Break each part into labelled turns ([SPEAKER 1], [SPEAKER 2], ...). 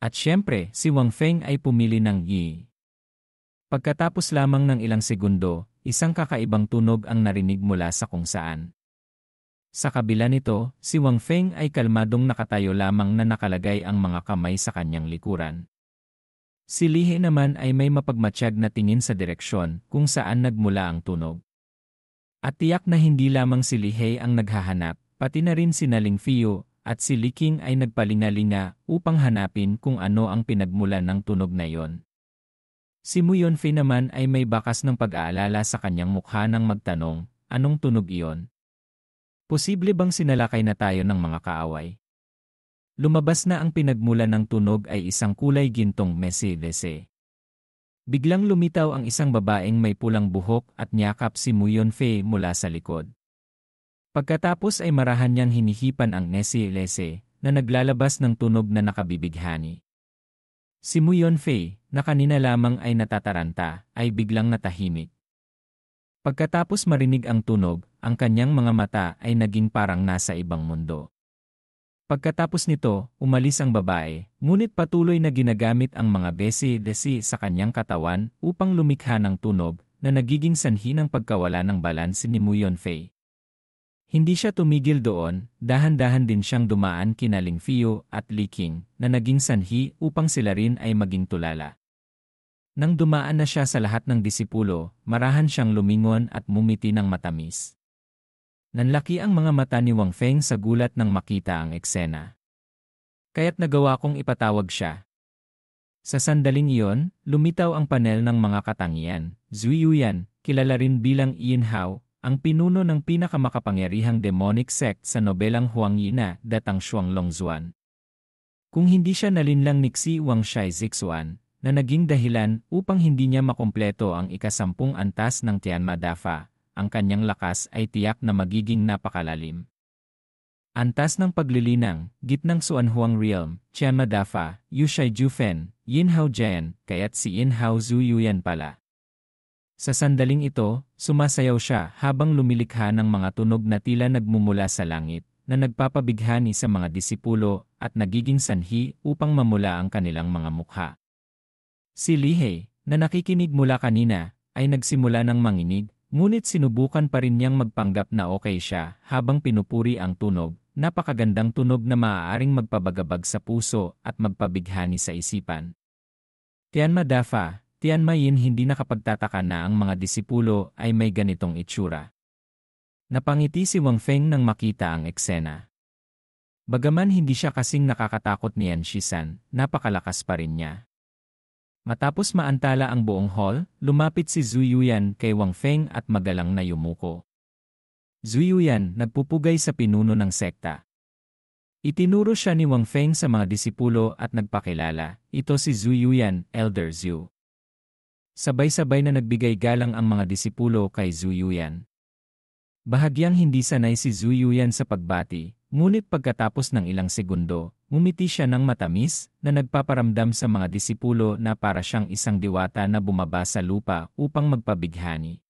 [SPEAKER 1] At siyempre, si Wang Feng ay pumili ng Yi. Pagkatapos lamang ng ilang segundo, isang kakaibang tunog ang narinig mula sa kung saan. Sa kabila nito, si Wang Feng ay kalmadong nakatayo lamang na nakalagay ang mga kamay sa kanyang likuran. Si Li He naman ay may mapagmatsyag na tingin sa direksyon kung saan nagmula ang tunog. At tiyak na hindi lamang si Li He ang naghahanap, pati na rin si Ling Fiyu at si Li Qing ay nagpalingalinga upang hanapin kung ano ang pinagmulan ng tunog na iyon. Si Mu Yunfei naman ay may bakas ng pag-aalala sa kanyang mukha nang magtanong, anong tunog iyon? Posible bang sinalakay na tayo ng mga kaaway? Lumabas na ang pinagmulan ng tunog ay isang kulay gintong mesi-lese. Biglang lumitaw ang isang babaeng may pulang buhok at niyakap si Mu Yunfei mula sa likod. Pagkatapos ay marahan niyang hinihipan ang mesi-lese na naglalabas ng tunog na nakabibighani. Si Mu Yunfei, na kanina lamang ay natataranta, ay biglang natahimik. Pagkatapos marinig ang tunog, ang kanyang mga mata ay naging parang nasa ibang mundo. Pagkatapos nito, umalis ang babae, ngunit patuloy na ginagamit ang mga besi-desi sa kanyang katawan upang lumikha ng tunog na nagiging sanhi ng pagkawala ng balanse ni Mu Yunfei. Hindi siya tumigil doon, dahan-dahan din siyang dumaan kina Ling Fiyu at Li Qing na naging sanhi upang sila rin ay maging tulala. Nang dumaan na siya sa lahat ng disipulo, marahan siyang lumingon at mumiti ng matamis. Nanlaki ang mga mata ni Wang Feng sa gulat nang makita ang eksena. Kaya't nagawa kong ipatawag siya. Sa sandaling iyon, lumitaw ang panel ng mga katangian. Zui Yuyan, kilala rin bilang Yin Hao, ang pinuno ng pinakamakapangyarihang demonic sect sa nobelang Huang Yi na datang Shuang Longzuan. Kung hindi siya nalinlang ni Xi Wang Shai Zixuan, na naging dahilan upang hindi niya makumpleto ang ika-10 antas ng Tianma Dafa, ang kanyang lakas ay tiyak na magiging napakalalim. Antas ng paglilinang, gitnang Xuanhuang Realm, Tianma Dafa, Yushai Jufen, Yin Hao Jian, kaya't si Yin Hao Zhu Yuyan pala. Sa sandaling ito, sumasayaw siya habang lumilikha ng mga tunog na tila nagmumula sa langit, na nagpapabighani sa mga disipulo at nagiging sanhi upang mamula ang kanilang mga mukha. Si Li He, na nakikinig mula kanina, ay nagsimula ng manginig, ngunit sinubukan pa rin niyang magpanggap na okay siya habang pinupuri ang tunog, napakagandang tunog na maaaring magpabagabag sa puso at magpabighani sa isipan. Tianma Dafa, Tianma Yin hindi nakapagtataka na ang mga disipulo ay may ganitong itsura. Napangiti si Wang Feng nang makita ang eksena. Bagaman hindi siya kasing nakakatakot ni Yan Shisan, napakalakas pa rin niya. Matapos maantala ang buong hall, lumapit si Zhu Yuyan kay Wang Feng at magalang na yumuko. Zhu Yuyan, nagpupugay sa pinuno ng sekta. Itinuro siya ni Wang Feng sa mga disipulo at nagpakilala, ito si Zhu Yuyan, Elder Zhu. Sabay-sabay na nagbigay galang ang mga disipulo kay Zhu Yuyan. Bahagyang hindi sanay si Zhu Yuyan sa pagbati, ngunit pagkatapos ng ilang segundo, ngumiti siya ng matamis na nagpaparamdam sa mga disipulo na para siyang isang diwata na bumaba sa lupa upang magpabighani.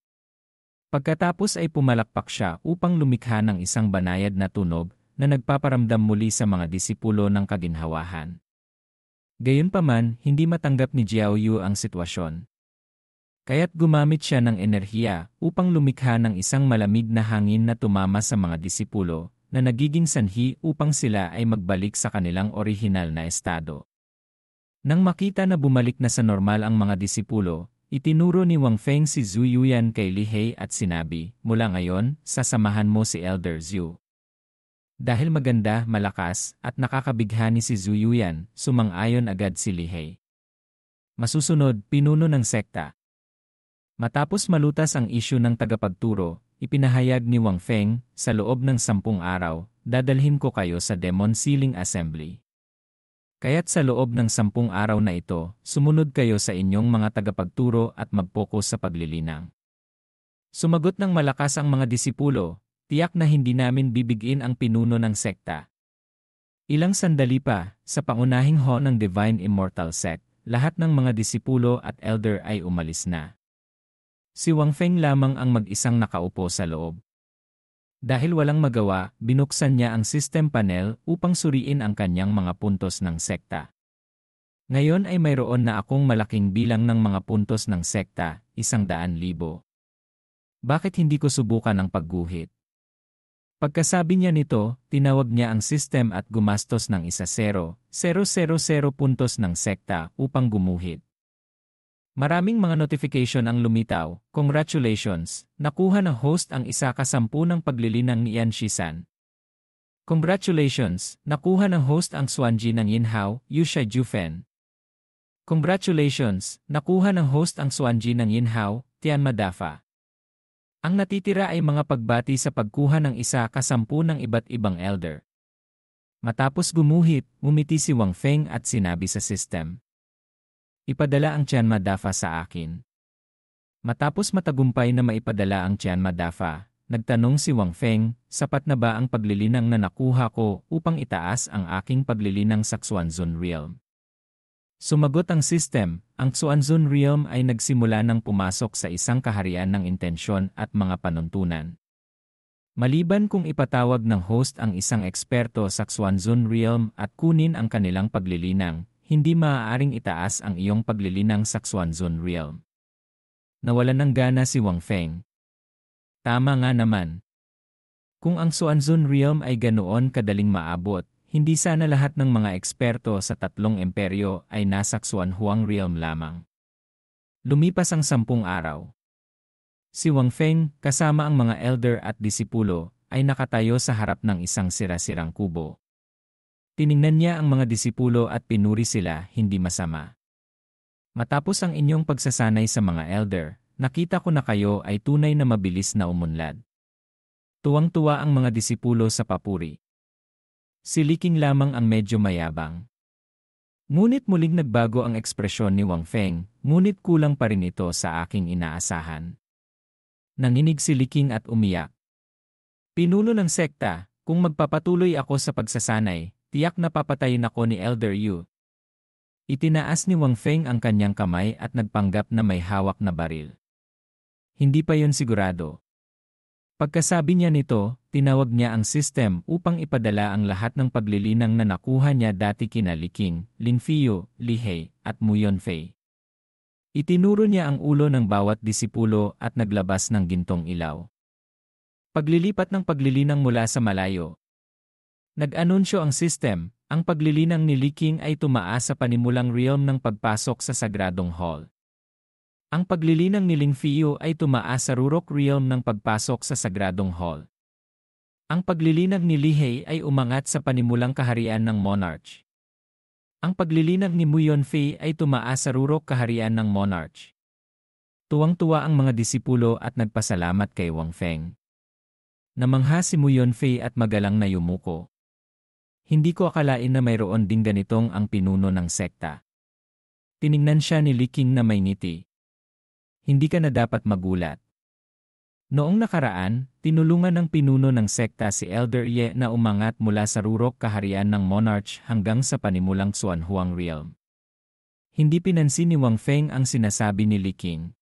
[SPEAKER 1] Pagkatapos ay pumalakpak siya upang lumikha ng isang banayad na tunog na nagpaparamdam muli sa mga disipulo ng kaginhawahan. Gayunpaman, hindi matanggap ni Jiao Yu ang sitwasyon. Kaya't gumamit siya ng enerhiya upang lumikha ng isang malamig na hangin na tumama sa mga disipulo na nagiging sanhi upang sila ay magbalik sa kanilang orihinal na estado. Nang makita na bumalik na sa normal ang mga disipulo, itinuro ni Wang Feng si Zhu Yuyan kay Li He at sinabi, mula ngayon, sasamahan mo si Elder Zhu. Dahil maganda, malakas, at nakakabighani si Zhu Yuyan, sumang-ayon agad si Li He. Masusunod, pinuno ng sekta. Matapos malutas ang isyu ng tagapagturo, ipinahayag ni Wang Feng, sa loob ng 10 araw, dadalhin ko kayo sa Demon Ceiling Assembly. Kaya't sa loob ng 10 araw na ito, sumunod kayo sa inyong mga tagapagturo at mag-focus sa paglilinang. Sumagot ng malakas ang mga disipulo, tiyak na hindi namin bibigin ang pinuno ng sekta. Ilang sandali pa, sa pangunahing hall ng Divine Immortal Sect, lahat ng mga disipulo at elder ay umalis na. Si Wang Feng lamang ang mag-isang nakaupo sa loob. Dahil walang magawa, binuksan niya ang system panel upang suriin ang kanyang mga puntos ng sekta. Ngayon ay mayroon na akong malaking bilang ng mga puntos ng sekta, 100,000. Bakit hindi ko subukan ang pagguhit? Pagkasabi niya nito, tinawag niya ang system at gumastos ng 1,000,000 puntos ng sekta upang gumuhit. Maraming mga notification ang lumitaw. Congratulations, nakuha ng host ang 1/10 ng paglilinang ni Yan Shisan. Congratulations, nakuha ng host ang Swanji ng Yinhao, Yusha Jufen. Congratulations, nakuha ng host ang Swanji ng Yinhao, Tian Madafa. Ang natitira ay mga pagbati sa pagkuha ng 1/10 ng iba't ibang elder. Matapos gumuhit, ngumiti si Wang Feng at sinabi sa system. Ipadala ang Tian Madafa sa akin. Matapos matagumpay na maipadala ang Tian Madafa, nagtanong si Wang Feng, sapat na ba ang paglilinang na nakuha ko upang itaas ang aking paglilinang sa Xuanzun Realm? Sumagot ang system, ang Xuanzun Realm ay nagsimula ng pumasok sa isang kaharian ng intensyon at mga panuntunan. Maliban kung ipatawag ng host ang isang eksperto sa Xuanzun Realm at kunin ang kanilang paglilinang, hindi maaaring itaas ang iyong paglilinang sa Xuanzun Realm. Nawalan ng gana si Wang Feng. Tama nga naman. Kung ang Xuanzun Realm ay ganoon kadaling maabot, hindi sana lahat ng mga eksperto sa 3 imperyo ay nasa Xuanhuang Realm lamang. Lumipas ang 10 araw. Si Wang Feng, kasama ang mga elder at disipulo, ay nakatayo sa harap ng isang sira-sirang kubo. Tiningnan niya ang mga disipulo at pinuri sila, hindi masama. Matapos ang inyong pagsasanay sa mga elder, nakita ko na kayo ay tunay na mabilis na umunlad. Tuwang-tuwa ang mga disipulo sa papuri. Si Liking lamang ang medyo mayabang. Ngunit muling nagbago ang ekspresyon ni Wang Feng, ngunit kulang pa rin ito sa aking inaasahan. Nanginig si Liking at umiyak. Pinuno ng sekta, kung magpapatuloy ako sa pagsasanay, tiyak na papatayin ako ni Elder Yu. Itinaas ni Wang Feng ang kanyang kamay at nagpanggap na may hawak na baril. Hindi pa yon sigurado. Pagkasabi niya nito, tinawag niya ang system upang ipadala ang lahat ng paglilinang na nakuha niya dati kina Liking, Lin Fiyu, Li He, at Mu Yonfei. Itinuro niya ang ulo ng bawat disipulo at naglabas ng gintong ilaw. Paglilipat ng paglilinang mula sa malayo. Nag-anunsyo ang system, ang paglilinang ni Liking ay tumaas sa panimulang realm ng pagpasok sa Sagradong Hall. Ang paglilinang ni Lin Fiyu ay tumaas sa Rurok Realm ng pagpasok sa Sagradong Hall. Ang paglilinang ni Li He ay umangat sa panimulang kaharian ng Monarch. Ang paglilinang ni Mu Yonfei ay tumaas sa Rurok kaharian ng Monarch. Tuwang-tuwa ang mga disipulo at nagpasalamat kay Wang Feng. Namangha si Mu Yonfei at magalang na yumuko. Hindi ko akalain na mayroon ding ganitong ang pinuno ng sekta. Tiningnan siya ni Liking na may ngiti. Hindi ka na dapat magulat. Noong nakaraan, tinulungan ng pinuno ng sekta si Elder Ye na umangat mula sa Rurok kaharian ng Monarch hanggang sa panimulang Xuanhuang Realm. Hindi pinansin ni Wang Feng ang sinasabi ni Liking.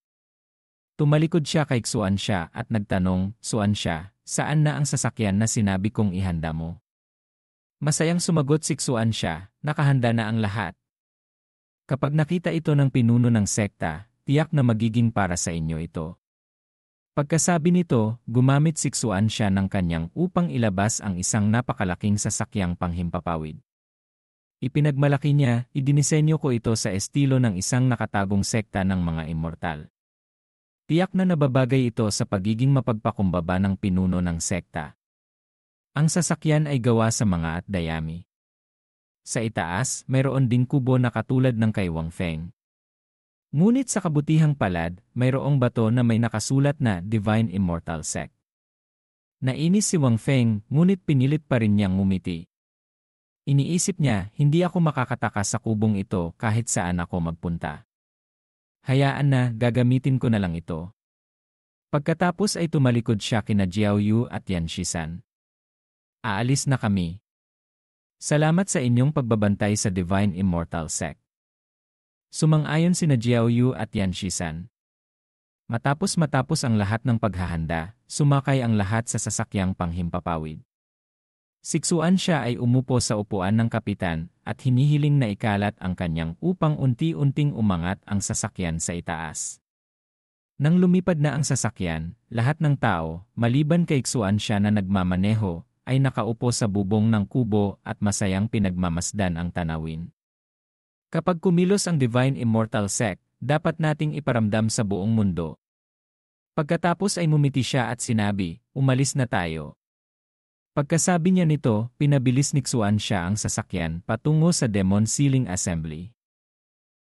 [SPEAKER 1] Tumalikod siya kay Xuanxia at nagtanong, Xuanxia, saan na ang sasakyan na sinabi kong ihanda mo? Masayang sumagot si Xuanxia, nakahanda na ang lahat. Kapag nakita ito ng pinuno ng sekta, tiyak na magiging para sa inyo ito. Pagkasabi nito, gumamit si Xuanxia ng kanyang upang ilabas ang isang napakalaking sasakyang panghimpapawid. Ipinagmalaki niya, idinisenyo ko ito sa estilo ng isang nakatagong sekta ng mga immortal. Tiyak na nababagay ito sa pagiging mapagpakumbaba ng pinuno ng sekta. Ang sasakyan ay gawa sa mga at-dayami. Sa itaas, mayroon ding kubo na katulad ng kay Wang Feng. Ngunit sa kabutihang palad, mayroong bato na may nakasulat na Divine Immortal Sect. Nainis si Wang Feng, ngunit pinilit pa rin niyang ngumiti. Iniisip niya, hindi ako makakatakas sa kubong ito kahit saan ako magpunta. Hayaan na, gagamitin ko na lang ito. Pagkatapos ay tumalikod siya kina Jiao Yu at Yan Shisan. Aalis na kami. Salamat sa inyong pagbabantay sa Divine Immortal Sect. Sumang-ayon sina Jiao Yu at Yan Shisan. Matapos ang lahat ng paghahanda, sumakay ang lahat sa sasakyang panghimpapawid. Si Xuanxia ay umupo sa upuan ng kapitan at hinihiling na ikalat ang kanyang upang unti-unting umangat ang sasakyan sa itaas. Nang lumipad na ang sasakyan, lahat ng tao, maliban kay Xuan-Xia na nagmamaneho, ay nakaupo sa bubong ng kubo at masayang pinagmamasdan ang tanawin. Kapag kumilos ang Divine Immortal Sect, dapat nating iparamdam sa buong mundo. Pagkatapos ay ngumiti siya at sinabi, "Umalis na tayo." Pagkasabi niya nito, pinabilis ni Xuan Xia ang sasakyan patungo sa Demon Sealing Assembly.